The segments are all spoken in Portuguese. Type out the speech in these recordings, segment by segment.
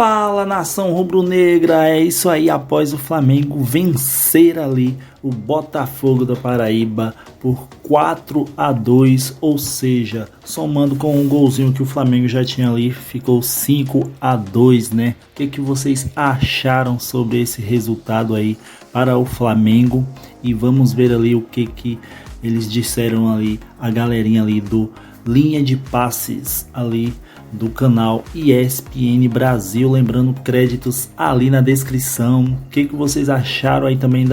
Fala, nação rubro-negra, é isso aí. Após o Flamengo vencer ali o Botafogo da Paraíba por 4-2, ou seja, somando com um golzinho que o Flamengo já tinha ali, ficou 5-2, né? O que vocês acharam sobre esse resultado aí para o Flamengo? E vamos ver ali o que eles disseram ali, a galerinha ali do Linha de Passes ali do canal ESPN Brasil, lembrando créditos ali na descrição. O que vocês acharam aí também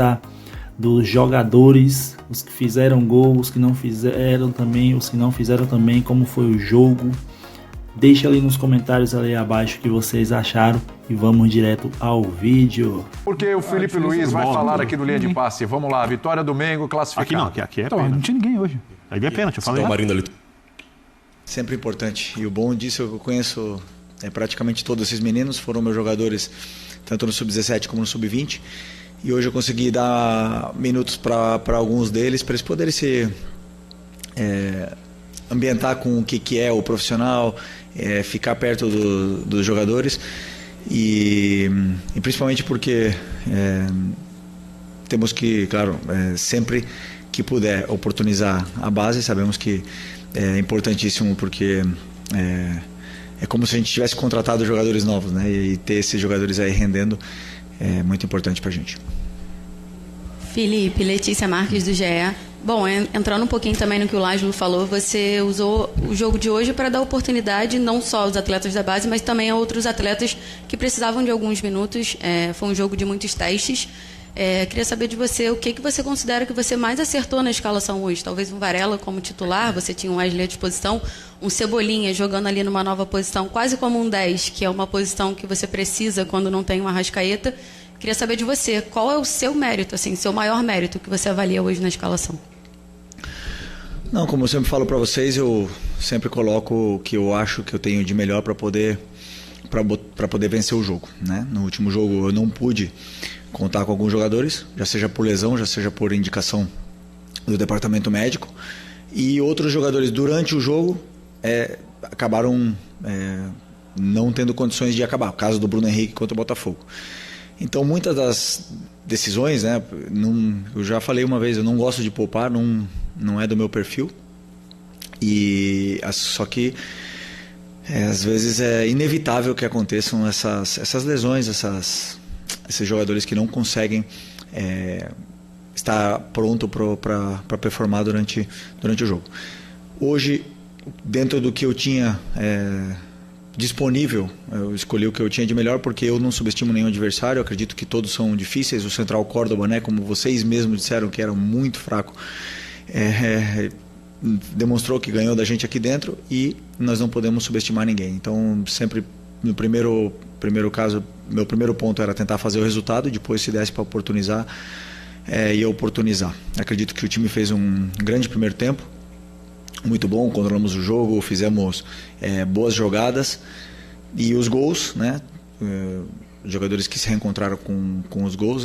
dos jogadores, os que fizeram gol, os que não fizeram também, os que não fizeram também, como foi o jogo? Deixa ali nos comentários ali abaixo o que vocês acharam e vamos direto ao vídeo. Porque o Felipe Luiz vai falar aqui do Linha de Passe. Vamos lá, vitória do Mengo, classificado. Aqui é pênalti. Não tinha ninguém hoje. Aí é pênalti, eu falei. Sempre importante. E o bom disso é que eu conheço praticamente todos esses meninos, foram meus jogadores tanto no Sub-17 como no Sub-20. E hoje eu consegui dar minutos para alguns deles, para eles poderem se ambientar com o que é o profissional, ficar perto dos jogadores. E principalmente porque temos que, claro, sempre que puder oportunizar a base, sabemos que é importantíssimo porque é como se a gente tivesse contratado jogadores novos, né? E ter esses jogadores aí rendendo é muito importante pra gente. Felipe, Letícia Marques do GE. Bom, entrando um pouquinho também no que o Lázaro falou, você usou o jogo de hoje para dar oportunidade não só aos atletas da base, mas também a outros atletas que precisavam de alguns minutos. Foi um jogo de muitos testes. Queria saber de você o que você considera que você mais acertou na escalação hoje. Talvez um Varela como titular, você tinha um Wesley à disposição, um Cebolinha jogando ali numa nova posição, quase como um 10, que é uma posição que você precisa quando não tem uma Arrascaeta. Queria saber de você, qual é o seu mérito, assim, seu maior mérito que você avalia hoje na escalação? Não, como eu sempre falo para vocês, eu sempre coloco o que eu acho que eu tenho de melhor para poder vencer o jogo, né? No último jogo eu não pude contar com alguns jogadores, já seja por lesão, já seja por indicação do departamento médico, e outros jogadores durante o jogo acabaram não tendo condições de acabar, o caso do Bruno Henrique contra o Botafogo. Então muitas das decisões, né, eu já falei uma vez, eu não gosto de poupar, não é do meu perfil, só que às vezes é inevitável que aconteçam essas lesões, esses jogadores que não conseguem estar pronto para performar durante o jogo. Hoje, dentro do que eu tinha disponível, eu escolhi o que eu tinha de melhor porque eu não subestimo nenhum adversário, eu acredito que todos são difíceis. O Central Córdoba, né, como vocês mesmos disseram que era muito fraco, demonstrou que ganhou da gente aqui dentro e nós não podemos subestimar ninguém. Então, sempre no primeiro caso, meu primeiro ponto era tentar fazer o resultado, e depois, se desse para oportunizar, ia oportunizar. Acredito que o time fez um grande primeiro tempo, muito bom, controlamos o jogo, fizemos boas jogadas, e os gols, né, jogadores que se reencontraram com os gols,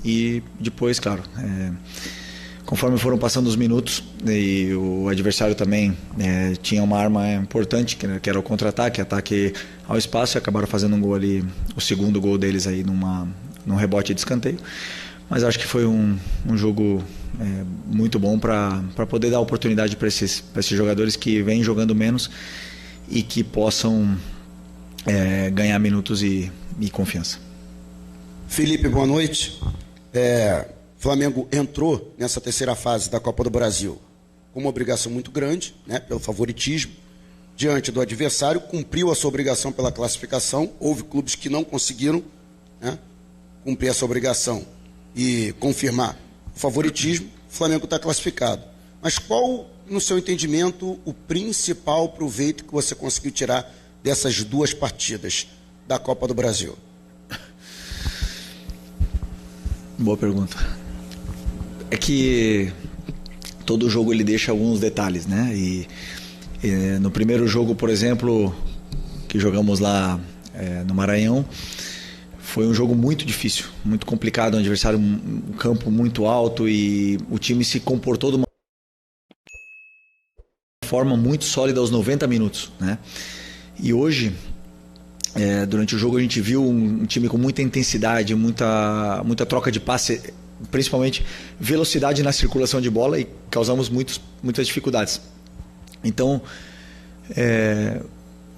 e depois, claro, conforme foram passando os minutos e o adversário também tinha uma arma importante, que era o contra-ataque, ataque ao espaço, e acabaram fazendo um gol ali, o segundo gol deles aí num rebote de escanteio. Mas acho que foi um jogo muito bom para poder dar oportunidade para esses jogadores que vêm jogando menos e que possam ganhar minutos e confiança. Felipe, boa noite. Flamengo entrou nessa terceira fase da Copa do Brasil com uma obrigação muito grande, né, pelo favoritismo, diante do adversário, cumpriu a sua obrigação pela classificação. Houve clubes que não conseguiram, né, cumprir essa obrigação e confirmar o favoritismo. O Flamengo está classificado. Mas qual, no seu entendimento, o principal proveito que você conseguiu tirar dessas duas partidas da Copa do Brasil? Boa pergunta. É que todo jogo ele deixa alguns detalhes, né? E no primeiro jogo, por exemplo, que jogamos lá no Maranhão, foi um jogo muito difícil, muito complicado, um adversário, um campo muito alto, e o time se comportou de uma forma muito sólida aos 90 minutos, né? E hoje Durante o jogo a gente viu um time com muita intensidade, muita troca de passe, principalmente velocidade na circulação de bola, e causamos muitas dificuldades. Então,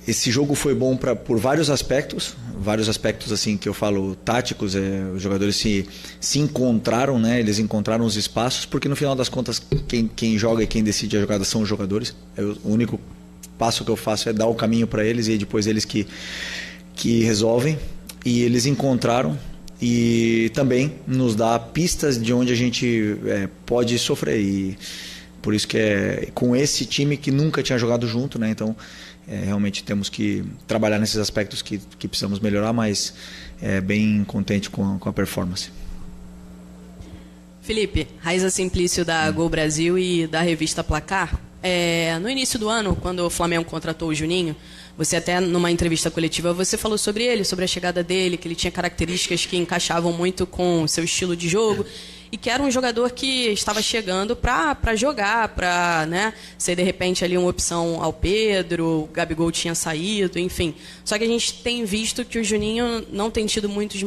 esse jogo foi bom por vários aspectos assim que eu falo táticos. Os jogadores se encontraram, né? Eles encontraram os espaços, porque no final das contas quem joga e quem decide a jogada são os jogadores. O único passo que eu faço é dar o caminho para eles, e depois eles que resolvem. E eles encontraram, e também nos dá pistas de onde a gente pode sofrer, e por isso que com esse time que nunca tinha jogado junto, né? Então realmente temos que trabalhar nesses aspectos que precisamos melhorar, mas bem contente com a performance. Felipe, Raiza Simplício da Gol Brasil e da revista Placar. No início do ano, quando o Flamengo contratou o Juninho, você até numa entrevista coletiva você falou sobre ele, sobre a chegada dele, que ele tinha características que encaixavam muito com o seu estilo de jogo, e que era um jogador que estava chegando para jogar, para, né, ser de repente ali uma opção ao Pedro. O Gabigol tinha saído, enfim. Só que a gente tem visto que o Juninho não tem tido muitos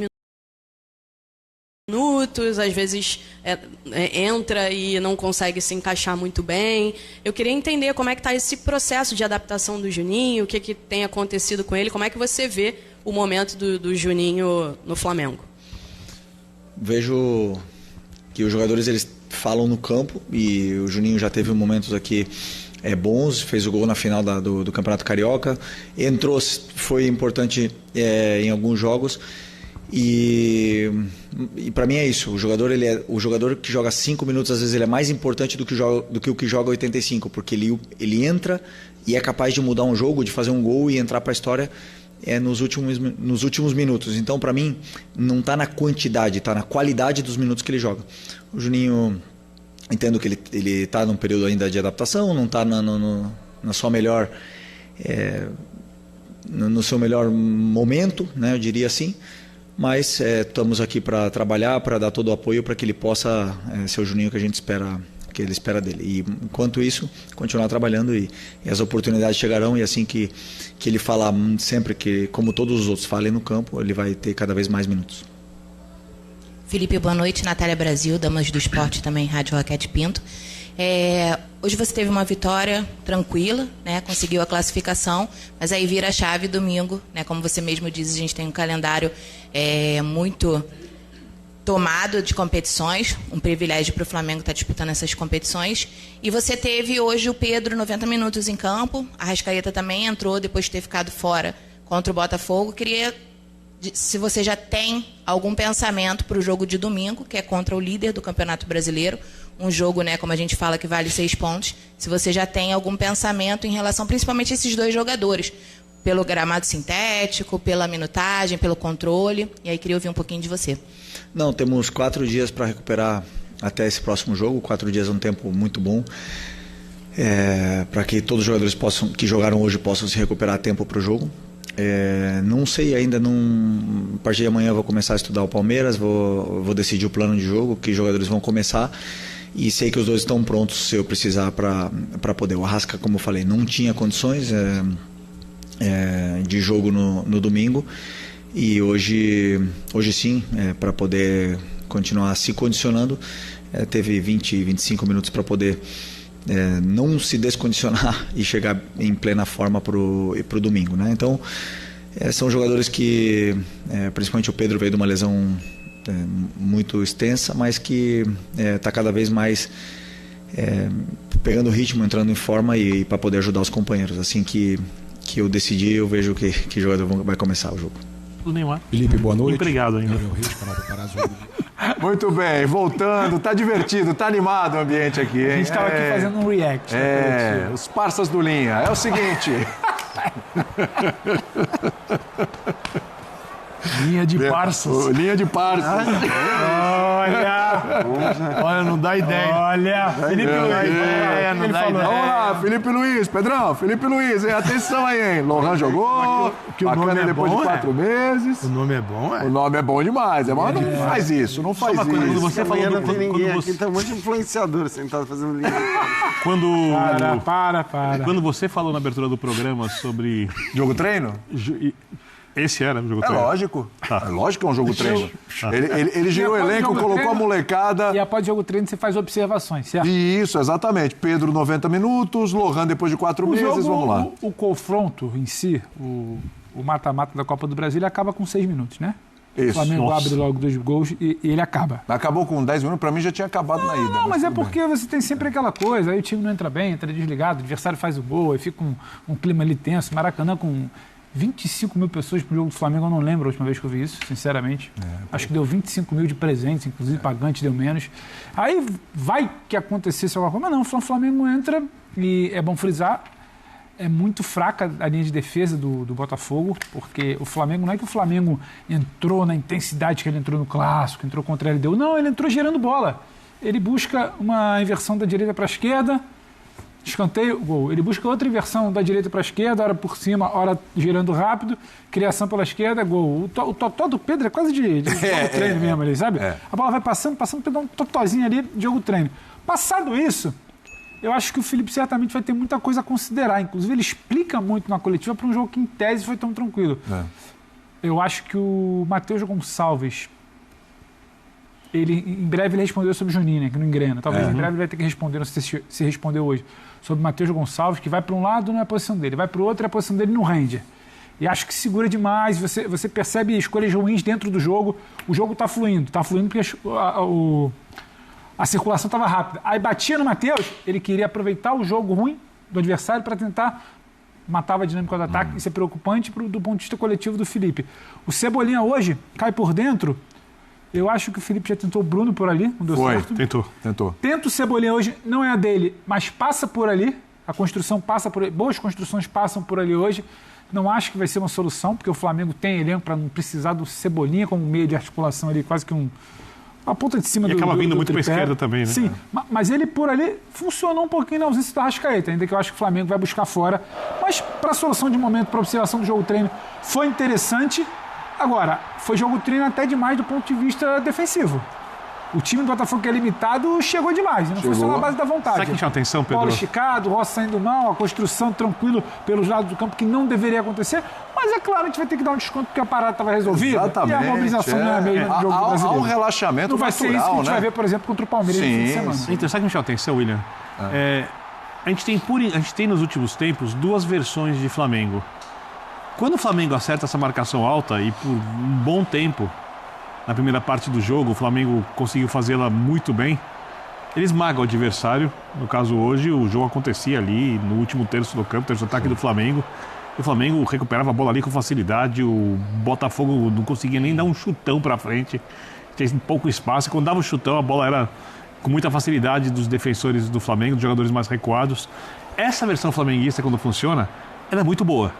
minutos, às vezes entra e não consegue se encaixar muito bem. Eu queria entender como é que está esse processo de adaptação do Juninho, o que tem acontecido com ele, como é que você vê o momento do Juninho no Flamengo. Vejo que os jogadores eles falam no campo, e o Juninho já teve momentos aqui bons, fez o gol na final do Campeonato Carioca, entrou, foi importante em alguns jogos. E para mim é isso. O jogador que joga 5 minutos, às vezes ele é mais importante do que o que joga 85, porque ele entra e é capaz de mudar um jogo, de fazer um gol e entrar para a história nos últimos minutos. Então, para mim, não está na quantidade, está na qualidade dos minutos que ele joga. O Juninho, entendo que ele está num período ainda de adaptação, não está na sua melhor no seu melhor momento, né, eu diria assim. Mas estamos aqui para trabalhar, para dar todo o apoio para que ele possa ser o Juninho que a gente espera, que ele espera dele. E enquanto isso, continuar trabalhando, e as oportunidades chegarão, e assim que ele falar sempre, que como todos os outros falem no campo, ele vai ter cada vez mais minutos. Felipe, boa noite. Natália Brasil, Damas do Esporte, também Rádio Roquete Pinto. Hoje você teve uma vitória tranquila, né? Conseguiu a classificação, mas aí vira a chave domingo, né? Como você mesmo diz, a gente tem um calendário muito tomado de competições, um privilégio para o Flamengo estar disputando essas competições. E você teve hoje o Pedro 90 minutos em campo, a Arrascaeta também entrou depois de ter ficado fora contra o Botafogo. Queria, se você já tem algum pensamento para o jogo de domingo, que é contra o líder do Campeonato Brasileiro, um jogo, né, como a gente fala, que vale 6 pontos, se você já tem algum pensamento em relação principalmente a esses dois jogadores, pelo gramado sintético, pela minutagem, pelo controle, e aí queria ouvir um pouquinho de você. Não, temos 4 dias para recuperar até esse próximo jogo. 4 dias é um tempo muito bom, para que todos os jogadores que jogaram hoje possam se recuperar a tempo para o jogo. Não sei ainda, a partir de amanhã eu vou começar a estudar o Palmeiras, vou decidir o plano de jogo, que jogadores vão começar, e sei que os dois estão prontos se eu precisar para poder. O Arrasca, como eu falei, não tinha condições de jogo no domingo, e hoje sim, para poder continuar se condicionando, teve 20, 25 minutos para poder não se descondicionar e chegar em plena forma pro domingo, né? Então são jogadores que principalmente o Pedro veio de uma lesão muito extensa, mas que está cada vez mais pegando ritmo, entrando em forma, e para poder ajudar os companheiros. Assim que eu decidir, eu vejo que jogador vai começar o jogo. Do Neymar. Felipe, boa noite. Obrigado ainda. Muito bem, voltando, tá divertido, tá animado o ambiente aqui, hein? A gente estava aqui fazendo um react. Os parças do Linha. É o seguinte. Linha de parças. Linha de parças. Olha, não dá ideia. Olha, Felipe Luiz. Não dá ideia. Vamos lá, Felipe Luiz, Pedrão, Felipe Luiz, atenção aí, hein? Lohan jogou, que o nome é depois bom, de 4 meses. O nome é bom, O nome é bom demais, mas não faz isso, não faz isso. Quando você falou não tem ninguém aqui, tá um monte de influenciador sentado fazendo linha. Quando você falou na abertura do programa sobre jogo treino? Esse era o jogo É treino. lógico. É lógico que é um jogo treino. Ele girou o elenco, colocou a molecada. E após o jogo treino você faz observações, certo? Isso, exatamente. Pedro, 90 minutos. Lohan, depois de 4 meses. Vamos lá. O confronto em si, o mata-mata da Copa do Brasil, ele acaba com 6 minutos, né? Isso. O Flamengo Nossa. abre logo 2 gols e ele acaba. Acabou com 10 minutos, pra mim já tinha acabado na ida. Não, mas é tudo bem. porque você tem sempre aquela coisa, aí o time não entra bem, entra desligado, o adversário faz o gol, aí fica um clima ali tenso. Maracanã com 25 mil pessoas pro jogo do Flamengo, eu não lembro a última vez que eu vi isso, sinceramente. Acho que deu 25 mil de presentes, inclusive pagante deu menos. Aí vai que acontecesse alguma coisa, mas não, o Flamengo entra e é bom frisar, é muito fraca a linha de defesa do Botafogo, porque o Flamengo, não é que o Flamengo entrou na intensidade que ele entrou no Clássico, entrou contra a LDU, não, ele entrou gerando bola. Ele busca uma inversão da direita para a esquerda, escanteio, gol. Ele busca outra inversão da direita para a esquerda, hora por cima, hora girando rápido, criação pela esquerda, gol. O totó do Pedro é quase de jogo treino mesmo ali, sabe? A bola vai passando, Pedro dá um totozinho ali de jogo treino. Passado isso, eu acho que o Felipe certamente vai ter muita coisa a considerar. Inclusive, ele explica muito na coletiva para um jogo que, em tese, foi tão tranquilo. Eu acho que o Matheus Gonçalves, em breve ele respondeu sobre o Juninho, né, que não engrena. Talvez em breve ele vai ter que responder, não sei se respondeu hoje, sobre o Matheus Gonçalves, que vai para um lado, não é a posição dele, vai para o outro, é a posição dele, não rende. E acho que segura demais, você percebe escolhas ruins dentro do jogo, o jogo está fluindo porque a circulação estava rápida. Aí batia no Matheus, ele queria aproveitar o jogo ruim do adversário para tentar matar a dinâmica do ataque. Isso é preocupante do ponto de vista coletivo do Felipe. O Cebolinha hoje cai por dentro. Eu acho que o Felipe já tentou o Bruno por ali, não deu certo. Tentou. Tenta o Cebolinha hoje, não é a dele, mas passa por ali. A construção passa por ali. Boas construções passam por ali hoje. Não acho que vai ser uma solução, porque o Flamengo tem elenco para não precisar do Cebolinha como meio de articulação ali, quase que a ponta de cima e do acaba vindo do muito para a tripé. esquerda também, né? Sim, mas ele por ali funcionou um pouquinho na ausência do Arrascaeta, ainda que eu acho que o Flamengo vai buscar fora. Mas para a solução de momento, para observação do jogo treino, foi interessante. Agora, foi jogo treino até demais do ponto de vista defensivo. O time do Botafogo, que é limitado, chegou demais. Não funcionou na base da vontade. Sabe que chama atenção, Pedro? Paulo esticado, o Rossi saindo mal, a construção tranquilo pelos lados do campo, que não deveria acontecer. Mas é claro, a gente vai ter que dar um desconto porque a parada estava resolvida. Exatamente. E a mobilização não é a mesma do jogo brasileiro. Há um relaxamento não vai natural, ser isso que a gente né? vai ver, por exemplo, contra o Palmeiras no fim de semana. Então, sabe o que me chama atenção, William? A gente tem nos últimos tempos 2 versões de Flamengo. Quando o Flamengo acerta essa marcação alta e por um bom tempo, na primeira parte do jogo, o Flamengo conseguiu fazê-la muito bem, ele esmaga o adversário. No caso hoje, o jogo acontecia ali no último terço do campo, terço ataque do Flamengo. E o Flamengo recuperava a bola ali com facilidade, o Botafogo não conseguia nem dar um chutão para frente, tinha pouco espaço, e quando dava o chutão a bola era com muita facilidade dos defensores do Flamengo, dos jogadores mais recuados. Essa versão flamenguista, quando funciona, ela é muito boa.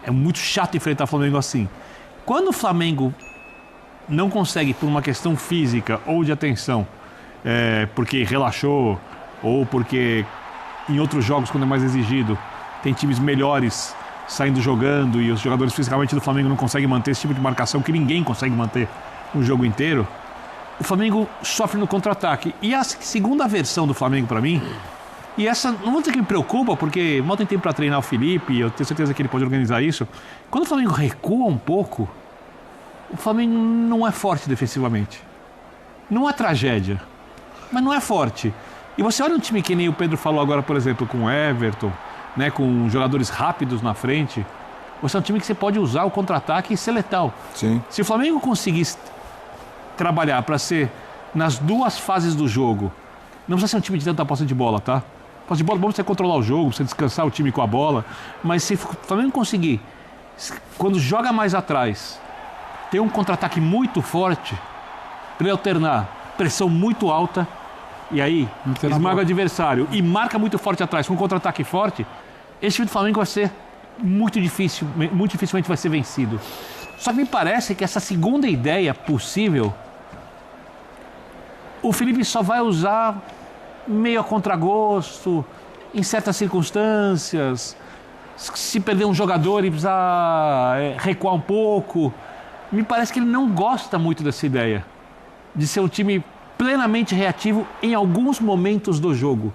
É muito chato enfrentar o Flamengo assim. Quando o Flamengo não consegue, por uma questão física ou de atenção, porque relaxou, ou porque em outros jogos, quando é mais exigido, tem times melhores saindo jogando e os jogadores fisicamente do Flamengo não conseguem manter esse tipo de marcação que ninguém consegue manter o jogo inteiro, o Flamengo sofre no contra-ataque. E a segunda versão do Flamengo, para mim, e essa, não vou dizer que me preocupa, porque mal tem tempo para treinar o Felipe, eu tenho certeza que ele pode organizar isso. Quando o Flamengo recua um pouco, o Flamengo não é forte defensivamente. Não é tragédia, mas não é forte. E você olha um time que nem o Pedro falou agora, por exemplo, com o Everton, né, com jogadores rápidos na frente, você é um time que você pode usar o contra-ataque e ser letal. Sim. Se o Flamengo conseguisse trabalhar para ser nas 2 fases do jogo, não precisa ser um time de tanta posse de bola, tá? Posse de bola é bom você controlar o jogo, você descansar o time com a bola, mas se o Flamengo conseguir, quando joga mais atrás, ter um contra-ataque muito forte, para ele alternar pressão muito alta, e aí esmaga o adversário e marca muito forte atrás com um contra-ataque forte, esse time do Flamengo vai ser muito dificilmente vai ser vencido. Só que me parece que essa segunda ideia possível, o Felipe só vai usar meio a contragosto, em certas circunstâncias, se perder um jogador e precisar recuar um pouco. Me parece que ele não gosta muito dessa ideia de ser um time plenamente reativo em alguns momentos do jogo.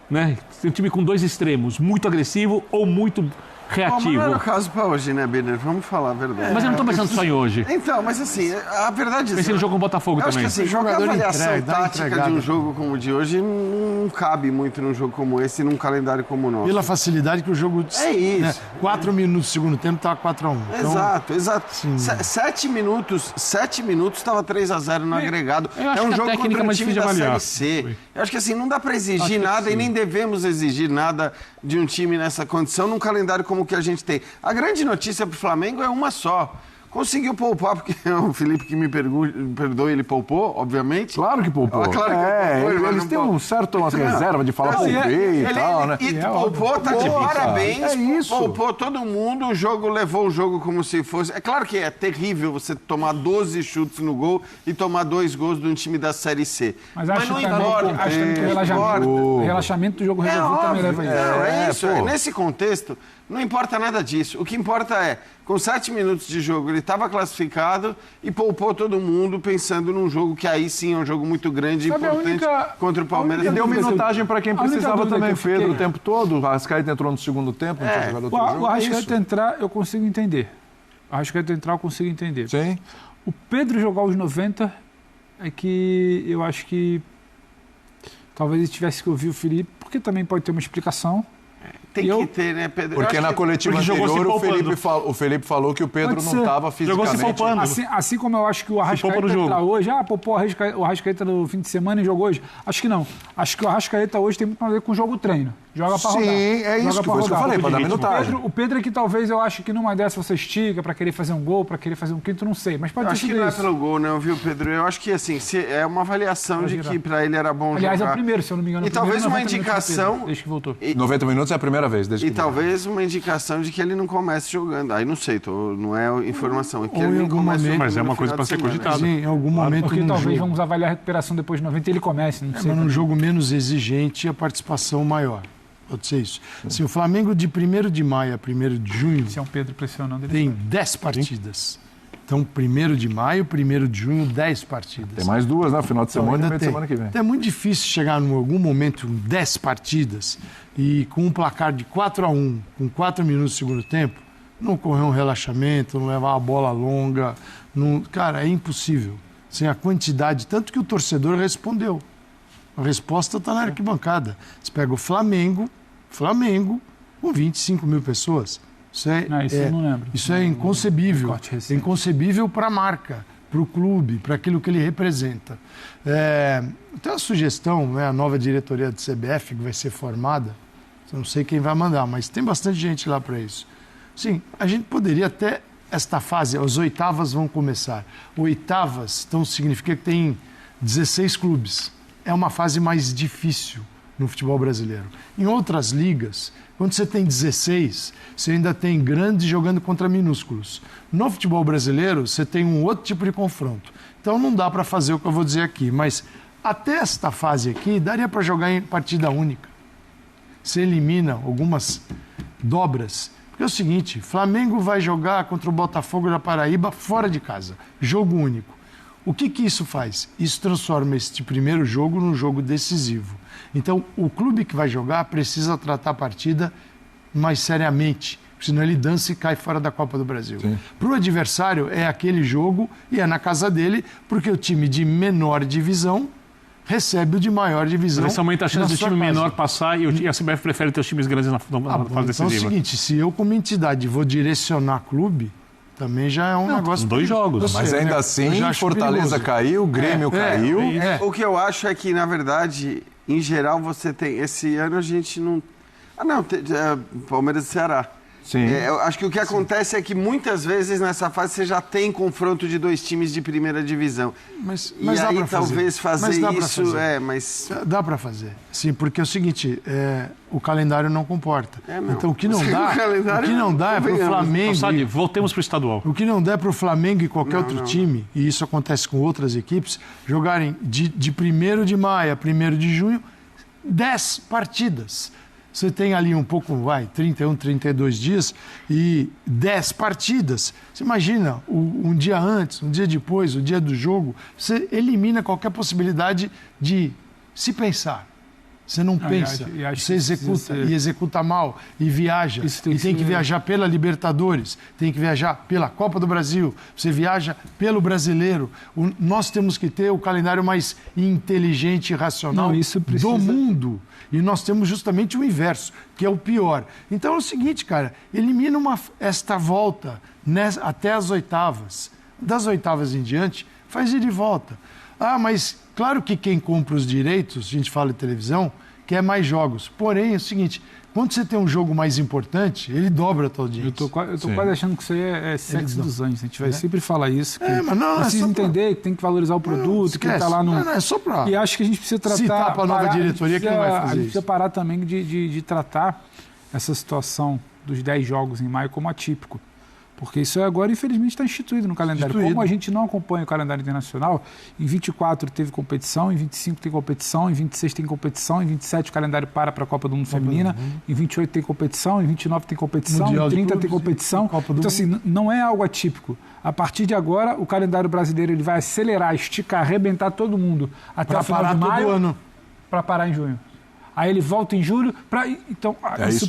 Né? Ser um time com 2 extremos, muito agressivo ou muito reativo. Mas não era o caso para hoje, né, Birner? Vamos falar a verdade. Mas eu não tô pensando só em hoje. Então, mas assim, a verdade é... Pensei no jogo com o Botafogo também. Acho que assim, jogar avaliação tática de um jogo como o de hoje não cabe muito num jogo como esse e num calendário como o nosso. Pela facilidade que o jogo... É isso. Né, 4 minutos do segundo tempo estava 4-1. Exato, exato. 7 minutos estava 3-0 no agregado. É um jogo contra um time da Série C. Eu acho que assim, não dá para exigir nada e nem devemos exigir nada de um time nessa condição, num calendário como o que a gente tem. A grande notícia para o Flamengo é uma só. Conseguiu poupar, porque o Felipe que me perdoe, ele poupou, obviamente. Claro que poupou. Claro que poupou, eles têm um certo reserva de falar poupei e tal, né? E poupou, tá de parabéns. Poupou todo mundo, o jogo levou o jogo como se fosse... É claro que é terrível você tomar 12 chutes no gol e tomar 2 gols de um time da Série C. Mas não importa. Acho que o relaxamento do jogo resolvido também leva isso. É isso. Nesse contexto, não importa nada disso. O que importa é, com 7 minutos de jogo, ele estava classificado e poupou todo mundo pensando num jogo que aí sim é um jogo muito grande e importante contra o Palmeiras. E deu minutagem para quem precisava também, Pedro, o tempo todo. O Arrascaeta entrou no segundo tempo, não tinha jogado outro jogo. O Arrascaeta entrar, eu consigo entender. Sim. O Pedro jogar os 90 é que eu acho que talvez ele tivesse que ouvir o Felipe, porque também pode ter uma explicação. Tem que ter, né, Pedro? Porque na coletiva anterior o Felipe falou que o Pedro não estava fisicamente. Jogou se poupando. Assim como eu acho que o Arrascaeta entra hoje. Poupou o Arrascaeta no fim de semana e jogou hoje. Acho que não. Acho que o Arrascaeta hoje tem muito a ver com o jogo-treino. Joga pra rodar. Sim, é isso que eu falei, pra dar minutagem. O Pedro é que talvez eu acho que numa dessa você estica pra querer fazer um gol, pra querer fazer um quinto, não sei. Mas pode ter acho que não é pelo gol, não, viu, Pedro? Eu acho que, assim, é uma avaliação de que pra ele era bom jogar. Aliás, é o primeiro, se eu não me engano. E talvez uma indicação... Desde que voltou. 90 minutos é a primeira vez, desde que talvez uma indicação de que ele não comece jogando. Aí não sei, não é informação. É que ele não comece jogando, mas é uma coisa para ser cogitada. Sim, em algum momento. Porque talvez vamos avaliar a recuperação depois de 90 e ele comece. Não sei. Mas num jogo menos exigente, a participação maior. Pode ser isso. Se o Flamengo de 1º de maio a 1º de junho. Se é um Pedro pressionando, ele tem 10 partidas. Então, 1º de maio, 1º de junho, 10 partidas. Tem mais 2, né? Final de semana e meio de semana que vem. Então, é muito difícil chegar em algum momento 10 partidas e com um placar de 4-1, com 4 minutos do segundo tempo, não correr um relaxamento, não levar uma bola longa. Não... Cara, é impossível. Sem a quantidade, tanto que o torcedor respondeu. A resposta está na arquibancada. Você pega o Flamengo com 25 mil pessoas. Isso eu não lembro. Isso é inconcebível. É inconcebível para a marca, para o clube, para aquilo que ele representa. Tem uma sugestão, né, a nova diretoria do CBF que vai ser formada, eu não sei quem vai mandar, mas tem bastante gente lá para isso. Sim, a gente poderia até, esta fase, as oitavas vão começar. Oitavas, então significa que tem 16 clubes. É uma fase mais difícil no futebol brasileiro. Em outras ligas, quando você tem 16, você ainda tem grandes jogando contra minúsculos. No futebol brasileiro, você tem um outro tipo de confronto. Então não dá para fazer o que eu vou dizer aqui, mas até esta fase aqui, daria para jogar em partida única. Você elimina algumas dobras. Porque é o seguinte, Flamengo vai jogar contra o Botafogo da Paraíba fora de casa. Jogo único. O que isso faz? Isso transforma este primeiro jogo num jogo decisivo. Então, o clube que vai jogar precisa tratar a partida mais seriamente, senão ele dança e cai fora da Copa do Brasil. Para o adversário, é aquele jogo e é na casa dele, porque o time de menor divisão recebe o de maior divisão. Mas essa aumenta a chance do time menor passar e a CBF prefere ter os times grandes na fase decisiva. Então é o seguinte, se eu como entidade vou direcionar clube, também já é um negócio... 2 jogos. Mas ainda assim, Fortaleza caiu, Grêmio caiu. O que eu acho é que, na verdade, em geral, você tem... Esse ano a gente não... Palmeiras e Ceará. Sim. Eu acho que o que acontece é que muitas vezes nessa fase você já tem confronto de 2 times de primeira divisão. Mas e dá aí talvez fazer isso... Dá para fazer. Sim, porque é o seguinte, o calendário não comporta. Então o que não dá é para o Flamengo... voltemos para o estadual. O que não dá é para o Flamengo e qualquer outro time, e isso acontece com outras equipes, jogarem de 1º de maio a 1º de junho 10 partidas. Você tem ali um pouco, 31, 32 dias e 10 partidas. Você imagina, um dia antes, um dia depois, o dia do jogo, você elimina qualquer possibilidade de se pensar. Você não pensa, você executa e executa mal e viaja. E tem que viajar pela Libertadores, tem que viajar pela Copa do Brasil, você viaja pelo Brasileiro. Nós temos que ter o calendário mais inteligente e racional do mundo. E nós temos justamente o inverso, que é o pior. Então é o seguinte, cara, elimina esta volta até as oitavas. Das oitavas em diante, faz ir de volta. Ah, mas claro que quem compra os direitos, a gente fala de televisão, quer mais jogos. Porém, é o seguinte, quando você tem um jogo mais importante, ele dobra a tua audiência. Eu tô quase achando que isso aí é sexo dos anjos. A gente vai sempre falar isso. Mas não, precisa entender que tem que valorizar o produto, que tá lá no... Não, é só pra... E acho que a gente precisa tratar... Citar pra nova diretoria que não vai fazer isso. A gente precisa parar também de tratar essa situação dos 10 jogos em maio como atípico. Porque isso agora, infelizmente, está instituído no calendário. Como a gente não acompanha o calendário internacional, em 24 teve competição, em 25 tem competição, em 26 tem competição, em 27 o calendário para a Copa do Mundo Feminina, em 28 tem competição, em 29 tem competição, Mundial em 30 tem competição. Então, assim, não é algo atípico. A partir de agora, o calendário brasileiro ele vai acelerar, esticar, arrebentar todo mundo até o final de maio para parar em junho. Aí ele volta em julho para então isso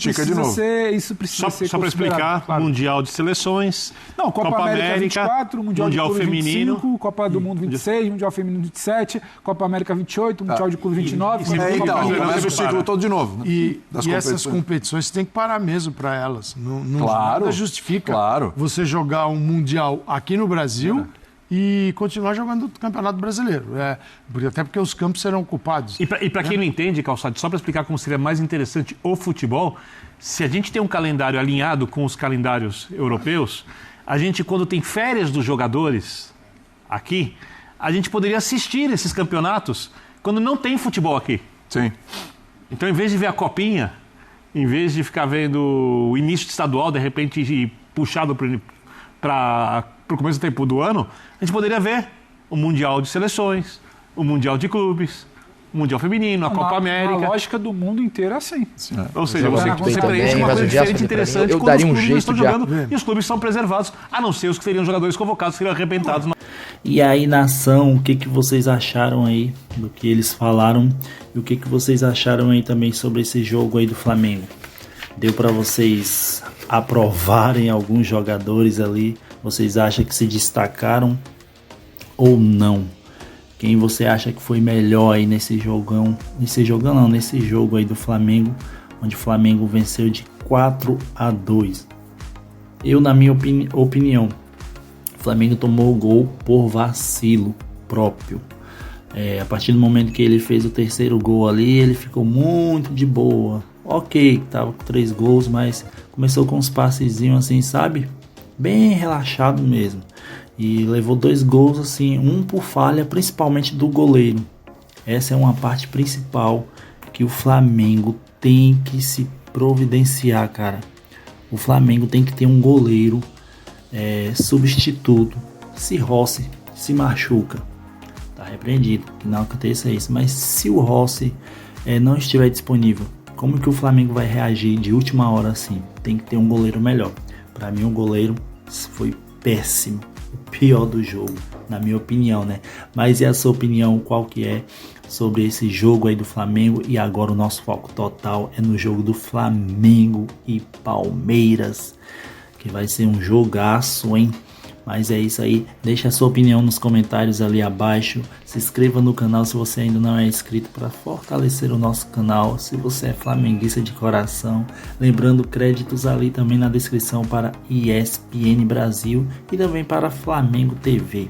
precisa ser só para explicar, claro. Mundial de Seleções, Copa América 24, Mundial de Clube Feminino, 25, Copa do Mundo 26, Mundial Feminino 27, Copa América 28, Mundial de Clube 29, começa o ciclo todo de novo. E essas competições tem que parar mesmo para elas. Nada justifica você jogar um Mundial aqui no Brasil e continuar jogando o Campeonato Brasileiro. Até porque os campos serão ocupados. E para quem não entende, Calçado, só para explicar como seria mais interessante o futebol, se a gente tem um calendário alinhado com os calendários europeus, a gente, quando tem férias dos jogadores aqui, a gente poderia assistir esses campeonatos quando não tem futebol aqui. Sim. Então, em vez de ver a copinha, em vez de ficar vendo o início de estadual, de repente, puxado para o começo do tempo do ano, a gente poderia ver o Mundial de Seleções, o Mundial de Clubes, o Mundial Feminino, a Copa América. A lógica do mundo inteiro é assim. Ou seja, você preenche uma coisa diferente, interessante, quando os clubes não estão jogando e os clubes são preservados, a não ser os que seriam jogadores convocados, seriam arrebentados. E aí, nação, o que vocês acharam aí do que eles falaram e o que vocês acharam aí também sobre esse jogo aí do Flamengo? Deu para vocês aprovarem alguns jogadores ali? Vocês acham que se destacaram ou não? Quem você acha que foi melhor aí nesse jogão? Nesse jogo aí do Flamengo, onde o Flamengo venceu de 4-2. Eu, na minha opinião, o Flamengo tomou o gol por vacilo próprio. A partir do momento que ele fez o terceiro gol ali, ele ficou muito de boa. Ok, tava com 3 gols, mas começou com uns passezinhos assim, sabe? Bem relaxado mesmo. E levou 2 gols assim, um por falha, principalmente do goleiro. Essa é uma parte principal que o Flamengo tem que se providenciar, cara. O Flamengo tem que ter um goleiro substituto. Se Rossi se machuca, tá repreendido, que não aconteça isso. Mas se o Rossi não estiver disponível, como que o Flamengo vai reagir de última hora assim? Tem que ter um goleiro melhor. Para mim o goleiro foi péssimo, o pior do jogo, na minha opinião, né? Mas e a sua opinião, qual que é sobre esse jogo aí do Flamengo? E agora o nosso foco total é no jogo do Flamengo e Palmeiras, que vai ser um jogaço, hein? Mas é isso aí, deixa a sua opinião nos comentários ali abaixo, se inscreva no canal se você ainda não é inscrito para fortalecer o nosso canal, se você é flamenguista de coração, lembrando créditos ali também na descrição para ESPN Brasil e também para Flamengo TV.